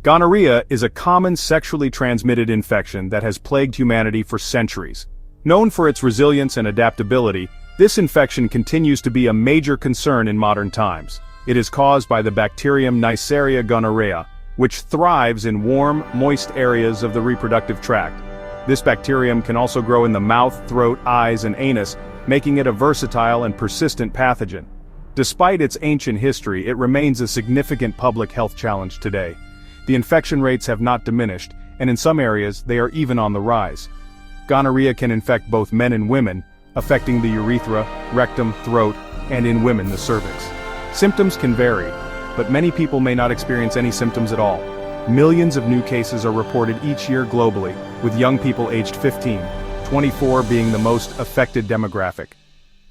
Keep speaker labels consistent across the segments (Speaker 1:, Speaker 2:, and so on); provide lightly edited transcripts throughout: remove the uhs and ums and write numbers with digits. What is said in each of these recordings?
Speaker 1: Gonorrhea is a common sexually transmitted infection that has plagued humanity for centuries. Known for its resilience and adaptability, this infection continues to be a major concern in modern times. It is caused by the bacterium Neisseria gonorrhea, which thrives in warm, moist areas of the reproductive tract. This bacterium can also grow in the mouth, throat, eyes, and anus, making it a versatile and persistent pathogen. Despite its ancient history, it remains a significant public health challenge today. The infection rates have not diminished, and in some areas, they are even on the rise. Gonorrhea can infect both men and women, affecting the urethra, rectum, throat, and in women the cervix. Symptoms can vary, but many people may not experience any symptoms at all. Millions of new cases are reported each year globally, with young people aged 15, 24 being the most affected demographic.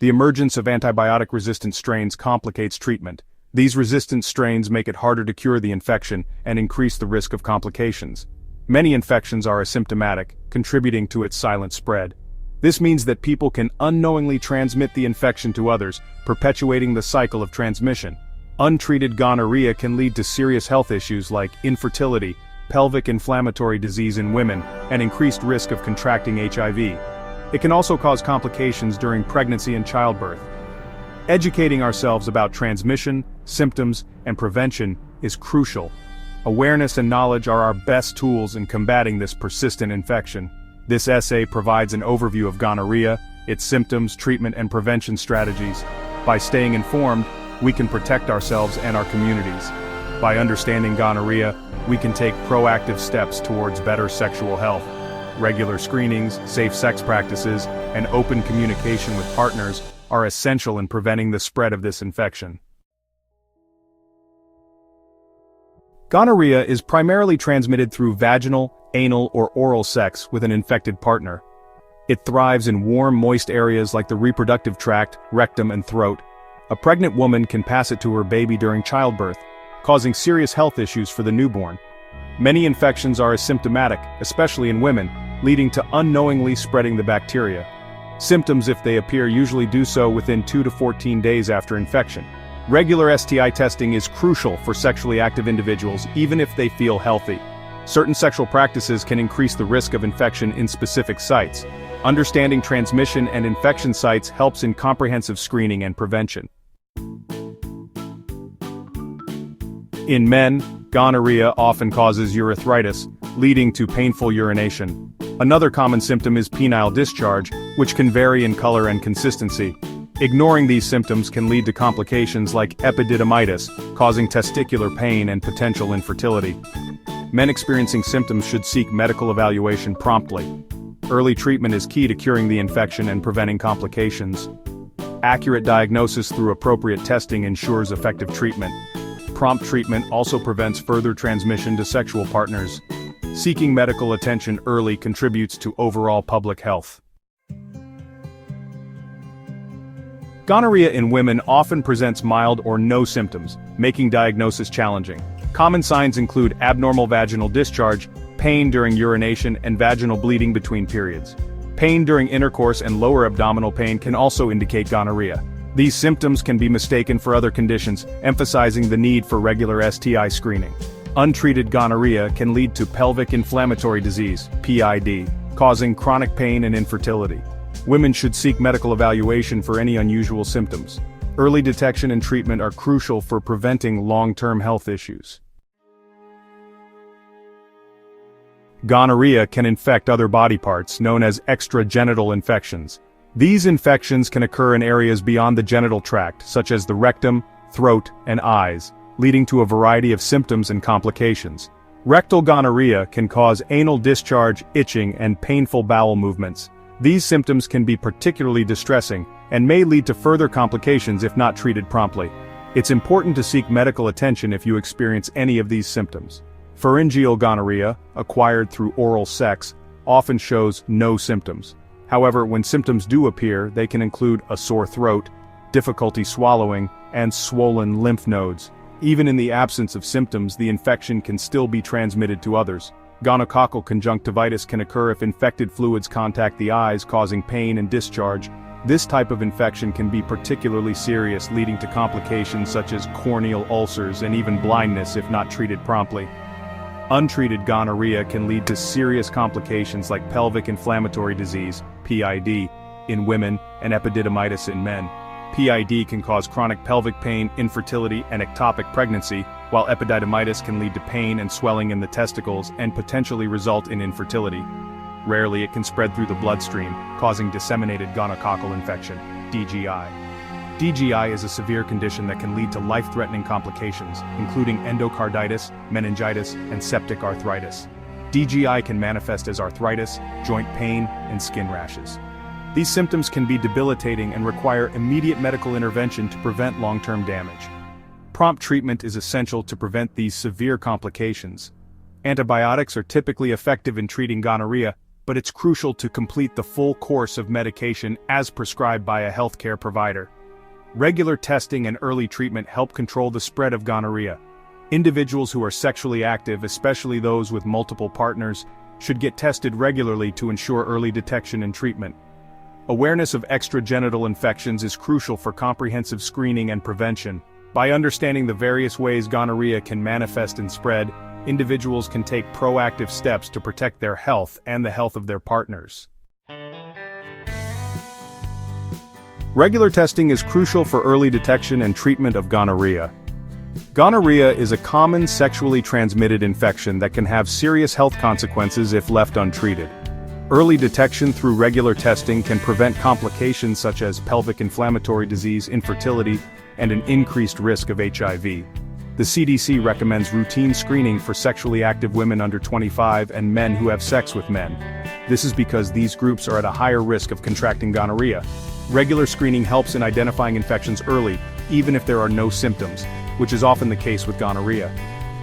Speaker 1: The emergence of antibiotic-resistant strains complicates treatment. These resistant strains make it harder to cure the infection and increase the risk of complications. Many infections are asymptomatic, contributing to its silent spread. This means that people can unknowingly transmit the infection to others, perpetuating the cycle of transmission. Untreated gonorrhea can lead to serious health issues like infertility, pelvic inflammatory disease in women, and increased risk of contracting HIV. It can also cause complications during pregnancy and childbirth. Educating ourselves about transmission, symptoms, and prevention is crucial. Awareness and knowledge are our best tools in combating this persistent infection. This essay provides an overview of gonorrhea, its symptoms, treatment, and prevention strategies. By staying informed, we can protect ourselves and our communities. By understanding gonorrhea, we can take proactive steps towards better sexual health. Regular screenings, safe sex practices, and open communication with partners are essential in preventing the spread of this infection. Gonorrhea is primarily transmitted through vaginal, anal, or oral sex with an infected partner. It thrives in warm, moist areas like the reproductive tract, rectum, and throat. A pregnant woman can pass it to her baby during childbirth, causing serious health issues for the newborn. Many infections are asymptomatic, especially in women, leading to unknowingly spreading the bacteria. Symptoms, if they appear, usually do so within 2 to 14 days after infection. Regular STI testing is crucial for sexually active individuals, even if they feel healthy. Certain sexual practices can increase the risk of infection in specific sites. Understanding transmission and infection sites helps in comprehensive screening and prevention. In men, gonorrhea often causes urethritis, leading to painful urination. Another common symptom is penile discharge, which can vary in color and consistency. Ignoring these symptoms can lead to complications like epididymitis, causing testicular pain and potential infertility. Men experiencing symptoms should seek medical evaluation promptly. Early treatment is key to curing the infection and preventing complications. Accurate diagnosis through appropriate testing ensures effective treatment. Prompt treatment also prevents further transmission to sexual partners. Seeking medical attention early contributes to overall public health. Gonorrhea in women often presents mild or no symptoms, making diagnosis challenging. Common signs include abnormal vaginal discharge, pain during urination, and vaginal bleeding between periods. Pain during intercourse and lower abdominal pain can also indicate gonorrhea. These symptoms can be mistaken for other conditions, emphasizing the need for regular STI screening. Untreated gonorrhea can lead to pelvic inflammatory disease, PID, causing chronic pain and infertility. Women should seek medical evaluation for any unusual symptoms. Early detection and treatment are crucial for preventing long-term health issues. Gonorrhea can infect other body parts, known as extragenital infections. These infections can occur in areas beyond the genital tract, such as the rectum, throat, and eyes, leading to a variety of symptoms and complications. Rectal gonorrhea can cause anal discharge, itching, and painful bowel movements. These symptoms can be particularly distressing and may lead to further complications if not treated promptly. It's important to seek medical attention if you experience any of these symptoms. Pharyngeal gonorrhea, acquired through oral sex, often shows no symptoms. However, when symptoms do appear, they can include a sore throat, difficulty swallowing, and swollen lymph nodes. Even in the absence of symptoms, the infection can still be transmitted to others. Gonococcal conjunctivitis can occur if infected fluids contact the eyes, causing pain and discharge. This type of infection can be particularly serious, leading to complications such as corneal ulcers and even blindness if not treated promptly. Untreated gonorrhea can lead to serious complications like pelvic inflammatory disease, PID, in women and epididymitis in men. PID can cause chronic pelvic pain, infertility, and ectopic pregnancy, while epididymitis can lead to pain and swelling in the testicles and potentially result in infertility. Rarely it can spread through the bloodstream, causing disseminated gonococcal infection, DGI. DGI is a severe condition that can lead to life-threatening complications, including endocarditis, meningitis, and septic arthritis. DGI can manifest as arthritis, joint pain, and skin rashes. These symptoms can be debilitating and require immediate medical intervention to prevent long-term damage. Prompt treatment is essential to prevent these severe complications. Antibiotics are typically effective in treating gonorrhea, but it's crucial to complete the full course of medication as prescribed by a healthcare provider. Regular testing and early treatment help control the spread of gonorrhea. Individuals who are sexually active, especially those with multiple partners, should get tested regularly to ensure early detection and treatment. Awareness of extragenital infections is crucial for comprehensive screening and prevention. By understanding the various ways gonorrhea can manifest and spread, individuals can take proactive steps to protect their health and the health of their partners. Regular testing is crucial for early detection and treatment of gonorrhea. Gonorrhea is a common sexually transmitted infection that can have serious health consequences if left untreated. Early detection through regular testing can prevent complications such as pelvic inflammatory disease, infertility, and an increased risk of HIV. The CDC recommends routine screening for sexually active women under 25 and men who have sex with men. This is because these groups are at a higher risk of contracting gonorrhea. Regular screening helps in identifying infections early, even if there are no symptoms, which is often the case with gonorrhea.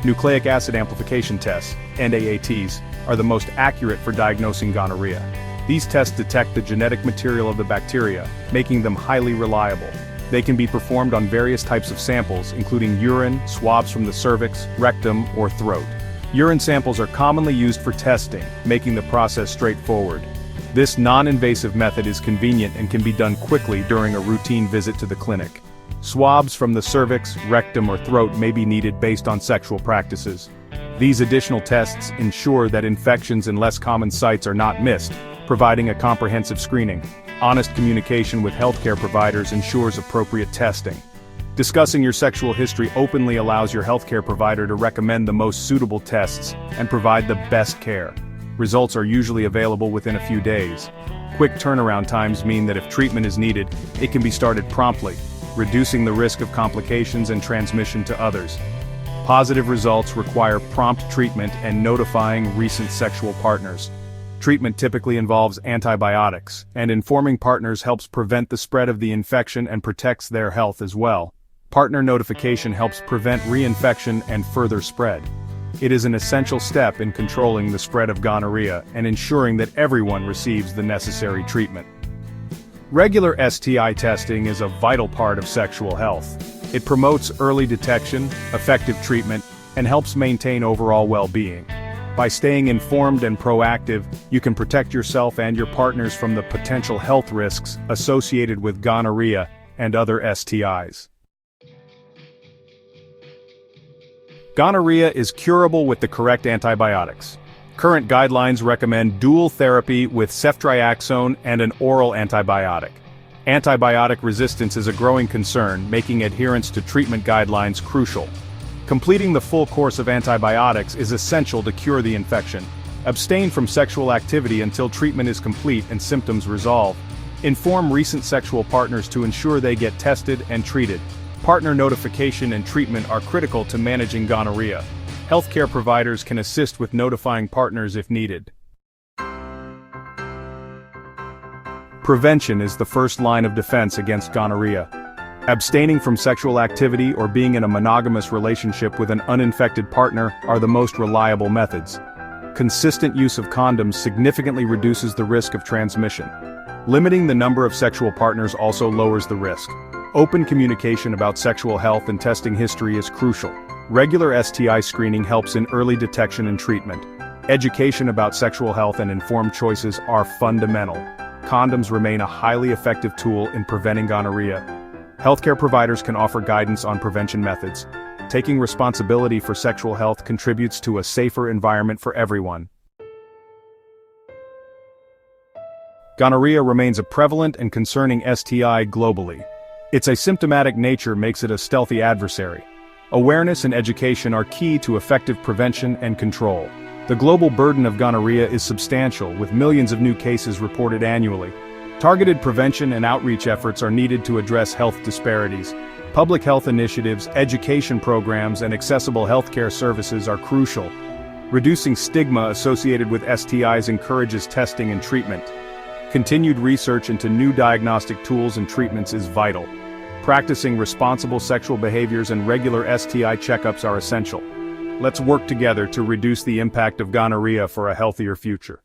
Speaker 1: Nucleic acid amplification tests, NAATs, are the most accurate for diagnosing gonorrhea. These tests detect the genetic material of the bacteria, making them highly reliable. They can be performed on various types of samples, including urine, swabs from the cervix, rectum, or throat. Urine samples are commonly used for testing, making the process straightforward. This non-invasive method is convenient and can be done quickly during a routine visit to the clinic. Swabs from the cervix, rectum, or throat may be needed based on sexual practices. These additional tests ensure that infections in less common sites are not missed, providing a comprehensive screening. Honest communication with healthcare providers ensures appropriate testing. Discussing your sexual history openly allows your healthcare provider to recommend the most suitable tests and provide the best care. Results are usually available within a few days. Quick turnaround times mean that if treatment is needed, it can be started promptly, reducing the risk of complications and transmission to others. Positive results require prompt treatment and notifying recent sexual partners. Treatment typically involves antibiotics, and informing partners helps prevent the spread of the infection and protects their health as well. Partner notification helps prevent reinfection and further spread. It is an essential step in controlling the spread of gonorrhea and ensuring that everyone receives the necessary treatment. Regular STI testing is a vital part of sexual health. It promotes early detection, effective treatment, and helps maintain overall well-being. By staying informed and proactive, you can protect yourself and your partners from the potential health risks associated with gonorrhea and other STIs. Gonorrhea is curable with the correct antibiotics. Current guidelines recommend dual therapy with ceftriaxone and an oral antibiotic. Antibiotic resistance is a growing concern, making adherence to treatment guidelines crucial. Completing the full course of antibiotics is essential to cure the infection. Abstain from sexual activity until treatment is complete and symptoms resolve. Inform recent sexual partners to ensure they get tested and treated. Partner notification and treatment are critical to managing gonorrhea. Healthcare providers can assist with notifying partners if needed. Prevention is the first line of defense against gonorrhea. Abstaining from sexual activity or being in a monogamous relationship with an uninfected partner are the most reliable methods. Consistent use of condoms significantly reduces the risk of transmission. Limiting the number of sexual partners also lowers the risk. Open communication about sexual health and testing history is crucial. Regular STI screening helps in early detection and treatment. Education about sexual health and informed choices are fundamental. Condoms remain a highly effective tool in preventing gonorrhea. Healthcare providers can offer guidance on prevention methods. Taking responsibility for sexual health contributes to a safer environment for everyone. Gonorrhea remains a prevalent and concerning STI globally. Its asymptomatic nature makes it a stealthy adversary. Awareness and education are key to effective prevention and control. The global burden of gonorrhea is substantial, with millions of new cases reported annually. Targeted prevention and outreach efforts are needed to address health disparities. Public health initiatives, education programs, and accessible healthcare services are crucial. Reducing stigma associated with STIs encourages testing and treatment. Continued research into new diagnostic tools and treatments is vital. Practicing responsible sexual behaviors and regular STI checkups are essential. Let's work together to reduce the impact of gonorrhea for a healthier future.